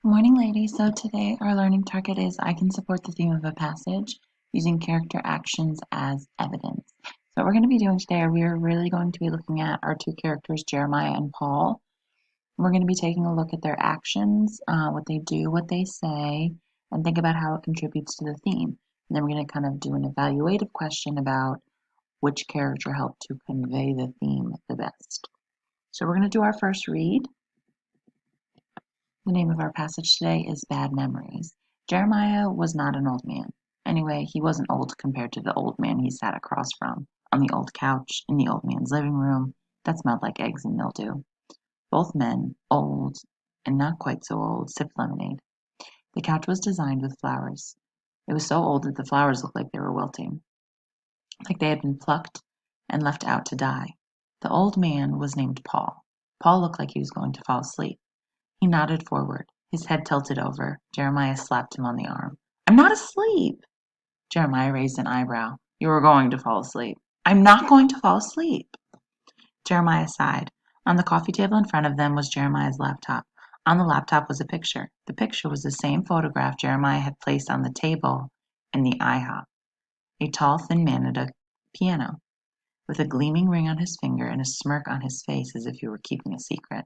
Good morning, ladies. So today our learning target is I can support the theme of a passage using character actions as evidence. So what we're going to be doing today, we're really going to be looking at our two characters, Jeremiah and Paul. We're going to be taking a look at their actions, what they do, what they say, and think about how it contributes to the theme. And then we're going to kind of do an evaluative question about which character helped to convey the theme the best. So we're going to do our first read. The name of our passage today is Bad Memories. Jeremiah was not an old man. Anyway, he wasn't old compared to the old man he sat across from, on the old couch in the old man's living room that smelled like eggs and mildew. Both men, old and not quite so old, sipped lemonade. The couch was designed with flowers. It was so old that the flowers looked like they were wilting, like they had been plucked and left out to die. The old man was named Paul. Paul looked like he was going to fall asleep. He nodded forward, his head tilted over. Jeremiah slapped him on the arm. I'm not asleep. Jeremiah raised an eyebrow. You are going to fall asleep. I'm not going to fall asleep. Jeremiah sighed. On the coffee table in front of them was Jeremiah's laptop. On the laptop was a picture. The picture was the same photograph Jeremiah had placed on the table in the IHOP. A tall, thin man at a piano, with a gleaming ring on his finger and a smirk on his face as if he were keeping a secret.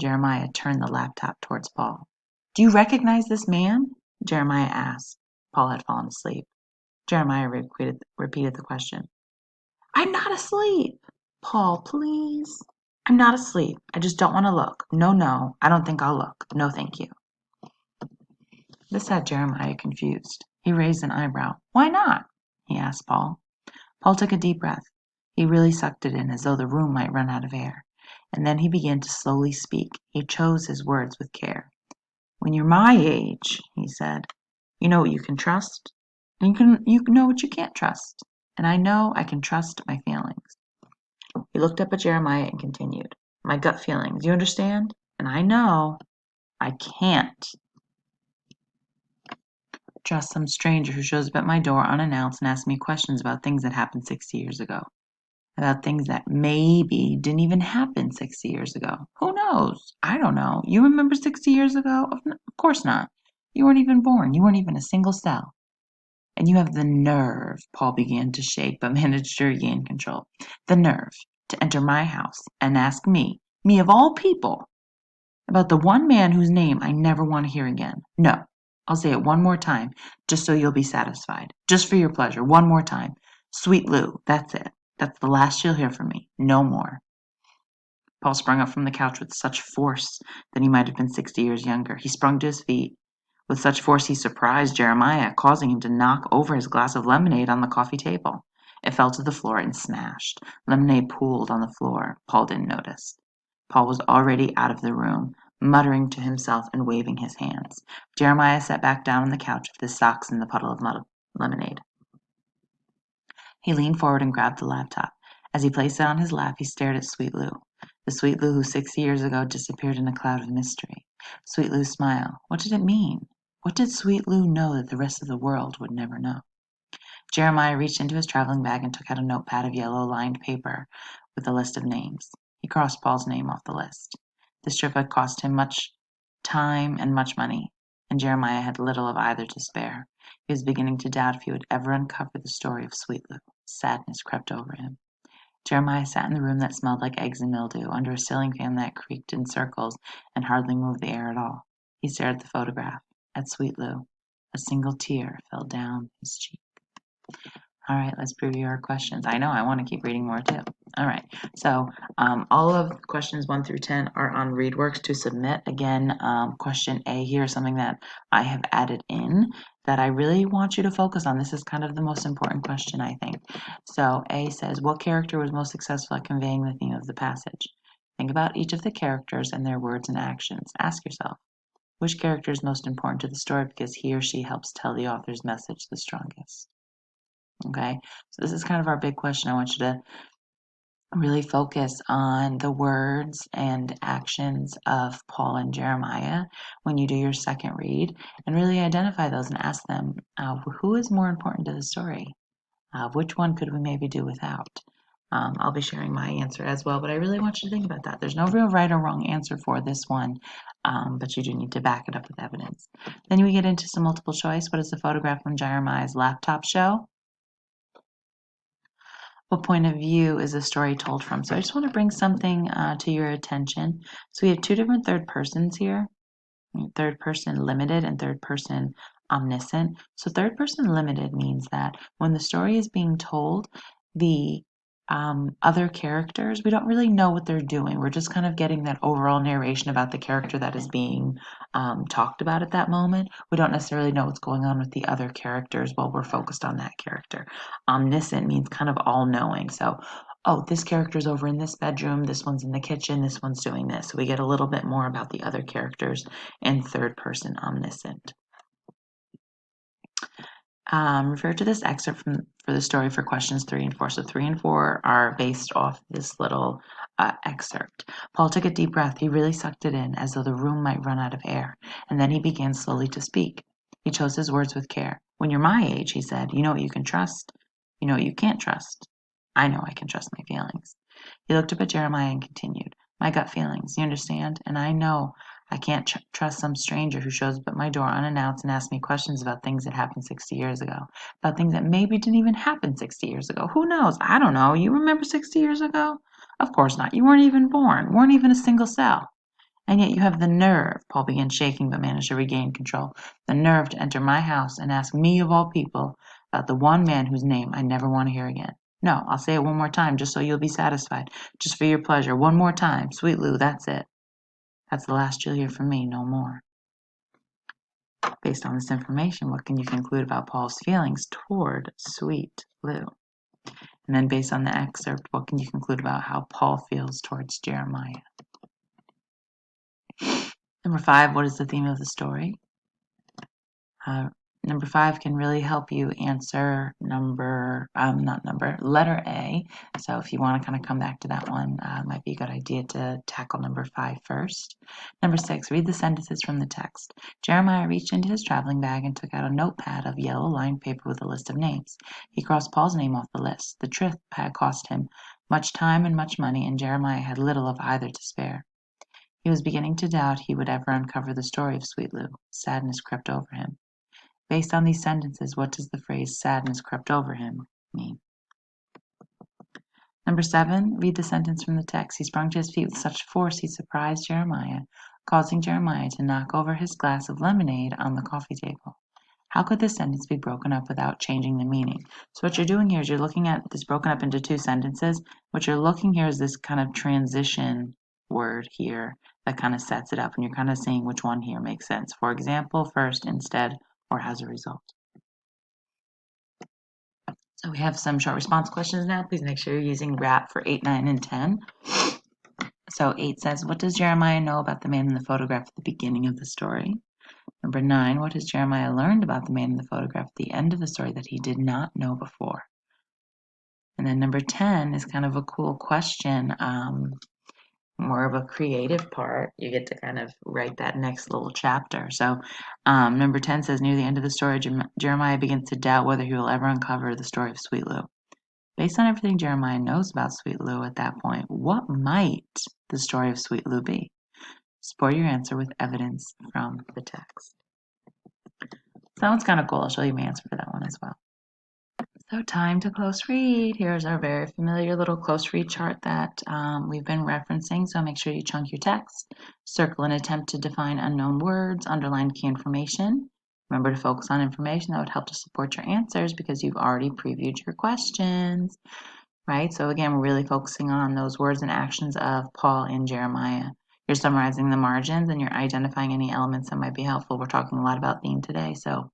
Jeremiah turned the laptop towards Paul. Do you recognize this man? Jeremiah asked. Paul had fallen asleep. Jeremiah repeated the question. I'm not asleep. Paul, please. I'm not asleep. I just don't want to look. No, I don't think I'll look. No, thank you. This had Jeremiah confused. He raised an eyebrow. Why not? He asked Paul. Paul took a deep breath. He really sucked it in as though the room might run out of air. And then he began to slowly speak. He chose his words with care. When you're my age, he said, you know what you can trust, and you know what you can't trust. And I know I can trust my feelings. He looked up at Jeremiah and continued. My gut feelings, you understand? And I know I can't trust some stranger who shows up at my door unannounced and asks me questions about things that happened 60 years ago. About things that maybe didn't even happen 60 years ago. Who knows? I don't know. You remember 60 years ago? Of course not. You weren't even born. You weren't even a single cell. And you have the nerve, Paul began to shake but managed to regain control. The nerve to enter my house and ask me of all people, about the one man whose name I never want to hear again. No, I'll say it one more time, just so you'll be satisfied. Just for your pleasure, one more time. Sweet Lou, that's it. That's the last you'll hear from me. No more. Paul sprung up from the couch with such force that he might have been 60 years younger. He sprung to his feet. With such force he surprised Jeremiah, causing him to knock over his glass of lemonade on the coffee table. It fell to the floor and smashed. Lemonade pooled on the floor. Paul didn't notice. Paul was already out of the room, muttering to himself and waving his hands. Jeremiah sat back down on the couch with his socks in the puddle of lemonade. He leaned forward and grabbed the laptop. As he placed it on his lap, he stared at Sweet Lou, the Sweet Lou who 60 years ago disappeared in a cloud of mystery. Sweet Lou's smile. What did it mean? What did Sweet Lou know that the rest of the world would never know? Jeremiah reached into his traveling bag and took out a notepad of yellow-lined paper with a list of names. He crossed Paul's name off the list. This trip had cost him much time and much money, and Jeremiah had little of either to spare. He was beginning to doubt if he would ever uncover the story of Sweet Lou. Sadness crept over him. Jeremiah sat in the room that smelled like eggs and mildew, under a ceiling fan that creaked in circles and hardly moved the air at all. He stared at the photograph, at Sweet Lou. A single tear fell down his cheek. All right, let's preview our questions. I know I want to keep reading more too. All right, so all of questions 1 through 10 are on ReadWorks to submit. Again, question A here is something that I have added in that I really want you to focus on. This is kind of the most important question, I think. So A says, what character was most successful at conveying the theme of the passage? Think about each of the characters and their words and actions. Ask yourself, which character is most important to the story because he or she helps tell the author's message the strongest? Okay, so this is kind of our big question. I want you to really focus on the words and actions of Paul and Jeremiah when you do your second read, and really identify those and ask them, who is more important to the story? Which one could we maybe do without? I'll be sharing my answer as well, but I really want you to think about that. There's no real right or wrong answer for this one. but you do need to back it up with evidence. Then we get into some multiple choice. What does the photograph on Jeremiah's laptop show? What point of view is the story told from? So I just want to bring something to your attention. So we have two different third persons here. Third person limited and third person omniscient. So third person limited means that when the story is being told, the other characters, we don't really know what they're doing. We're just kind of getting that overall narration about the character that is being talked about at that moment. We don't necessarily know what's going on with the other characters while we're focused on that character. Omniscient means kind of all knowing. So oh, this character's over in this bedroom, this one's in the kitchen, this one's doing this. So we get a little bit more about the other characters in third person omniscient. Refer to this excerpt for the story for questions 3 and 4. So 3 and 4 are based off this little excerpt. Paul took a deep breath. He really sucked it in as though the room might run out of air. And then he began slowly to speak. He chose his words with care. When you're my age, he said, you know what you can trust. You know what you can't trust. I know I can trust my feelings. He looked up at Jeremiah and continued, my gut feelings, you understand? And I know I can't trust some stranger who shows up at my door unannounced and asks me questions about things that happened 60 years ago, about things that maybe didn't even happen 60 years ago. Who knows? I don't know. You remember 60 years ago? Of course not. You weren't even born, weren't even a single cell. And yet you have the nerve, Paul began shaking but managed to regain control, the nerve to enter my house and ask me of all people about the one man whose name I never want to hear again. No, I'll say it one more time just so you'll be satisfied, just for your pleasure. One more time. Sweet Lou, that's it. That's the last you'll hear from me, no more. Based on this information, what can you conclude about Paul's feelings toward Sweet Lou? And then based on the excerpt, what can you conclude about how Paul feels towards Jeremiah? Number 5, what is the theme of the story? Number 5 can really help you answer letter A. So if you want to kind of come back to that one, it might be a good idea to tackle number 5 first. Number 6, read the sentences from the text. Jeremiah reached into his traveling bag and took out a notepad of yellow lined paper with a list of names. He crossed Paul's name off the list. The trip had cost him much time and much money, and Jeremiah had little of either to spare. He was beginning to doubt he would ever uncover the story of Sweet Lou. Sadness crept over him. Based on these sentences, what does the phrase sadness crept over him mean? Number 7, read the sentence from the text. He sprung to his feet with such force he surprised Jeremiah, causing Jeremiah to knock over his glass of lemonade on the coffee table. How could this sentence be broken up without changing the meaning? So what you're doing here is you're looking at this broken up into 2 sentences. What you're looking here is this kind of transition word here that kind of sets it up, and you're kind of seeing which one here makes sense. For example, first, instead, or as a result. So we have some short response questions now. Please make sure you're using RAP for 8, 9, and 10. So 8 says, what does Jeremiah know about the man in the photograph at the beginning of the story? Number 9, what has Jeremiah learned about the man in the photograph at the end of the story that he did not know before? And then number 10 is kind of a cool question, more of a creative part. You get to kind of write that next little chapter. So number 10 says, near the end of the story, Jeremiah begins to doubt whether he will ever uncover the story of Sweet Lou. Based on everything Jeremiah knows about Sweet Lou at that point, what might the story of Sweet Lou be? Support your answer with evidence from the text. So that one's kind of cool. I'll show you my answer for that one as well. So time to close read. Here's our very familiar little close read chart that we've been referencing. So make sure you chunk your text, circle and attempt to define unknown words, underline key information. Remember to focus on information that would help to support your answers because you've already previewed your questions, right? So again, we're really focusing on those words and actions of Paul and Jeremiah. You're summarizing the margins and you're identifying any elements that might be helpful. We're talking a lot about theme today, so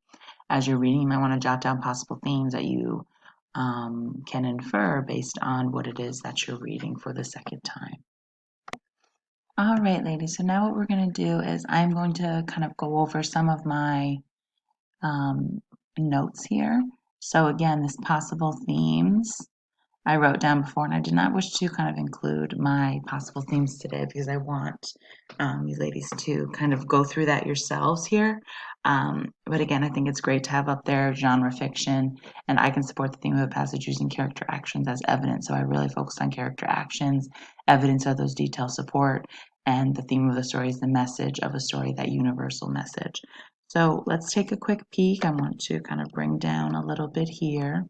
as you're reading, you might want to jot down possible themes that you can infer based on what it is that you're reading for the second time. All right, ladies, so now what we're going to do is I'm going to kind of go over some of my notes here. So again, this possible themes I wrote down before, and I did not wish to kind of include my possible themes today because I want you ladies to kind of go through that yourselves here. But again, I think it's great to have up there genre fiction, and I can support the theme of a passage using character actions as evidence. So I really focused on character actions, evidence of those details support, And the theme of the story is the message of a story, that universal message. So let's take a quick peek. I want to kind of bring down a little bit here.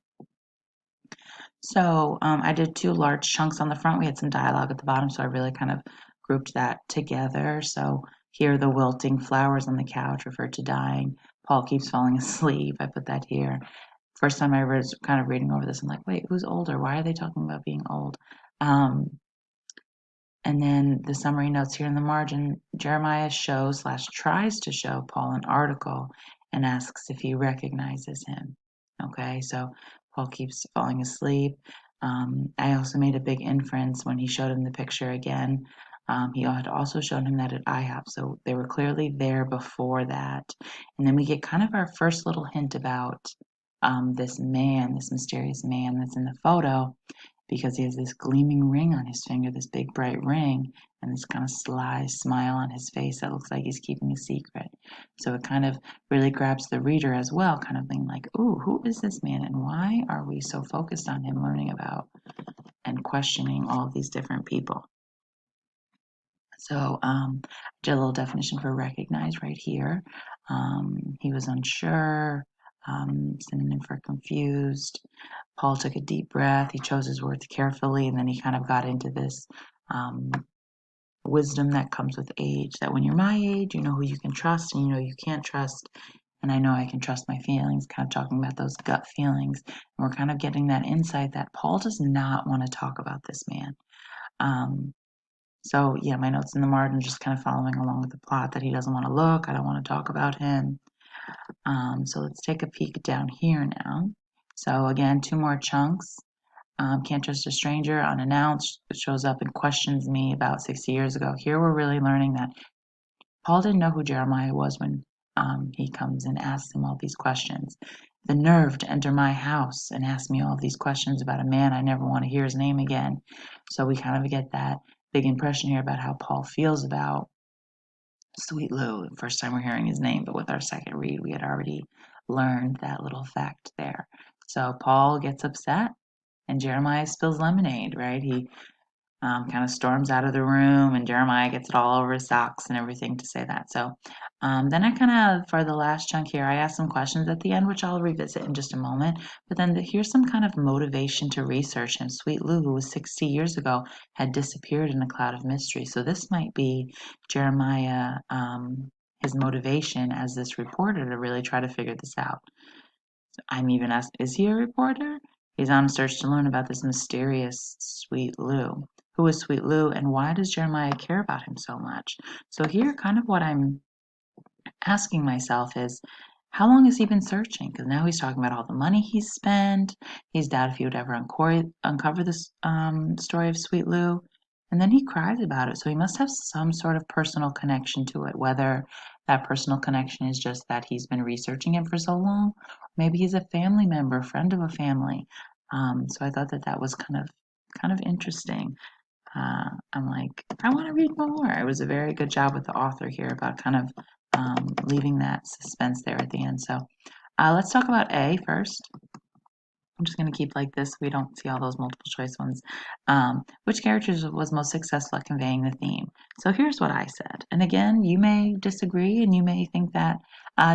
So I did two large chunks on the front. We had some dialogue at the bottom, so I really kind of grouped that together. So here, the wilting flowers on the couch refer to dying. Paul keeps falling asleep. I put that here. First time I was kind of reading over this, I'm like, wait, who's older? Why are they talking about being old? And then the summary notes here in the margin, Jeremiah shows slash tries to show Paul an article and asks if he recognizes him. Okay, so Paul keeps falling asleep. I also made a big inference when he showed him the picture again. He had also shown him that at IHOP, so they were clearly there before that. And then we get kind of our first little hint about this man, this mysterious man that's in the photo, because he has this gleaming ring on his finger, this big bright ring, and this kind of sly smile on his face that looks like he's keeping a secret. So it kind of really grabs the reader as well, kind of being like, ooh, who is this man and why are we so focused on him, learning about and questioning all of these different people? So I did a little definition for recognize right here. He was unsure, synonym for confused. Paul took a deep breath. He chose his words carefully, and then he kind of got into this um, wisdom that comes with age, that when you're my age, you know who you can trust and you know you can't trust. And I know I can trust my feelings, kind of talking about those gut feelings. And we're kind of getting that insight that Paul does not want to talk about this man. So yeah, my notes in the margin just kind of following along with the plot, that he doesn't want to look. I don't want to talk about him. So let's take a peek down here now. So again, two more chunks. Can't trust a stranger unannounced. It shows up and questions me about 60 years ago. Here we're really learning that Paul didn't know who Jeremiah was when he comes and asks him all these questions. The nerve to enter my house and ask me all these questions about a man I never want to hear his name again. So we kind of get that big impression here about how Paul feels about Sweet Lou. First time we're hearing his name, but with our second read, we had already learned that little fact there. So Paul gets upset and Jeremiah spills lemonade, right? He kind of storms out of the room, and Jeremiah gets it all over his socks and everything to say that. So then I kind of, for the last chunk here, I asked some questions at the end, which I'll revisit in just a moment. But then here's some kind of motivation to research him. Sweet Lou, who was 60 years ago, had disappeared in a cloud of mystery. So this might be Jeremiah, his motivation as this reporter to really try to figure this out. I'm even asked, is he a reporter? He's on a search to learn about this mysterious Sweet Lou. Who is Sweet Lou, and why does Jeremiah care about him so much? So here, kind of what I'm asking myself is, how long has he been searching? Because now he's talking about all the money he's spent. He's doubted if he would ever uncover this story of Sweet Lou. And then he cries about it. So he must have some sort of personal connection to it, whether that personal connection is just that he's been researching it for so long. Maybe he's a family member, friend of a family. So I thought that that was kind of interesting. I'm like, I want to read more. It was a very good job with the author here about kind of leaving that suspense there at the end. So let's talk about A first. I'm just going to keep like this. We don't see all those multiple choice ones. Which character was most successful at conveying the theme? So here's what I said. And again, you may disagree and you may think that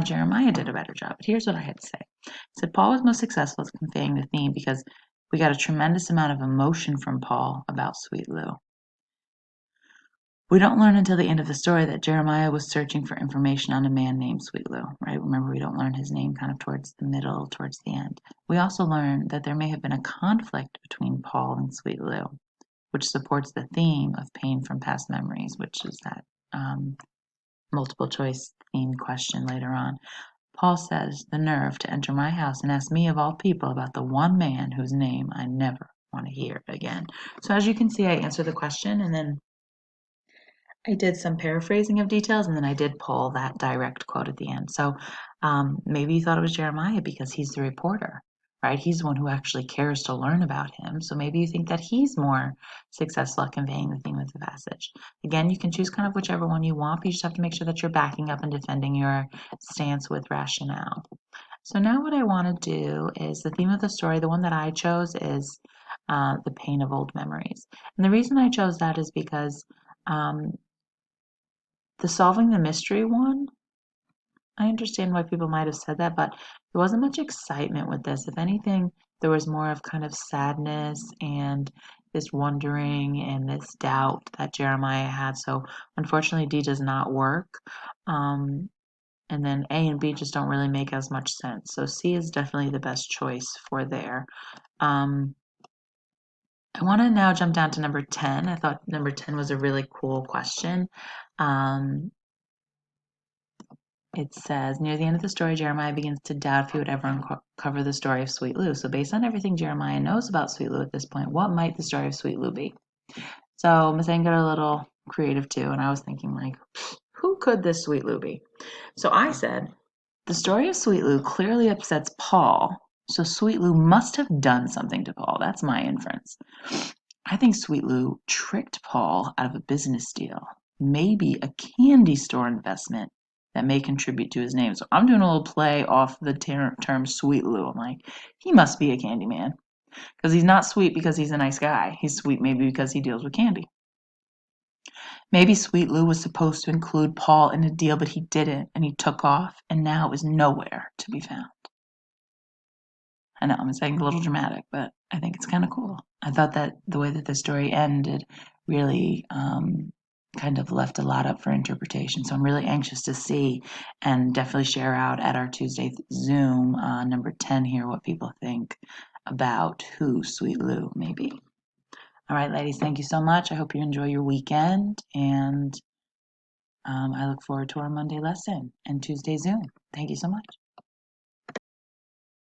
Jeremiah did a better job. But here's what I had to say. I said Paul was most successful at conveying the theme because we got a tremendous amount of emotion from Paul about Sweet Lou. We don't learn until the end of the story that Jeremiah was searching for information on a man named Sweet Lou, right? Remember, we don't learn his name kind of towards the middle, towards the end. We also learn that there may have been a conflict between Paul and Sweet Lou, which supports the theme of pain from past memories, which is that multiple choice theme question later on. Paul says, the nerve to enter my house and ask me of all people about the one man whose name I never want to hear again. So as you can see, I answered the question and then I did some paraphrasing of details, and then I did pull that direct quote at the end. So maybe you thought it was Jeremiah because he's the reporter, right? He's the one who actually cares to learn about him. So maybe you think that he's more successful at conveying the theme of the passage. Again, you can choose kind of whichever one you want, but you just have to make sure that you're backing up and defending your stance with rationale. So now what I want to do is the theme of the story, the one that I chose is the pain of old memories. And the reason I chose that is because The solving the mystery one, I understand why people might have said that, but there wasn't much excitement with this. If anything, there was more of kind of sadness and this wondering and this doubt that Jeremiah had. So unfortunately, D does not work. Um, and then A and B just don't really make as much sense. So C is definitely the best choice for there. Um, I want to now jump down to number 10. I thought number 10 was a really cool question. Um, It says, near the end of the story, Jeremiah begins to doubt if he would ever uncover the story of Sweet Lou. So, based on everything Jeremiah knows about Sweet Lou at this point, what might the story of Sweet Lou be? So, Miss Ann got a little creative too, and I was thinking, like, who could this Sweet Lou be? So, I said, the story of Sweet Lou clearly upsets Paul, so Sweet Lou must have done something to Paul. That's my inference. I think Sweet Lou tricked Paul out of a business deal, maybe a candy store investment that may contribute to his name. So I'm doing a little play off the term Sweet Lou. I'm like, he must be a candy man because he's not sweet because he's a nice guy. He's sweet maybe because he deals with candy. Maybe Sweet Lou was supposed to include Paul in a deal, but he didn't, and he took off, and now is nowhere to be found. I know I'm saying a little dramatic, but I think it's kind of cool. I thought that the way that the story ended really kind of left a lot up for interpretation. So I'm really anxious to see and definitely share out at our Tuesday Zoom number 10 here what people think about who Sweet Lou may be. All right, ladies, thank you so much. I hope you enjoy your weekend, and I look forward to our Monday lesson and Tuesday Zoom. Thank you so much.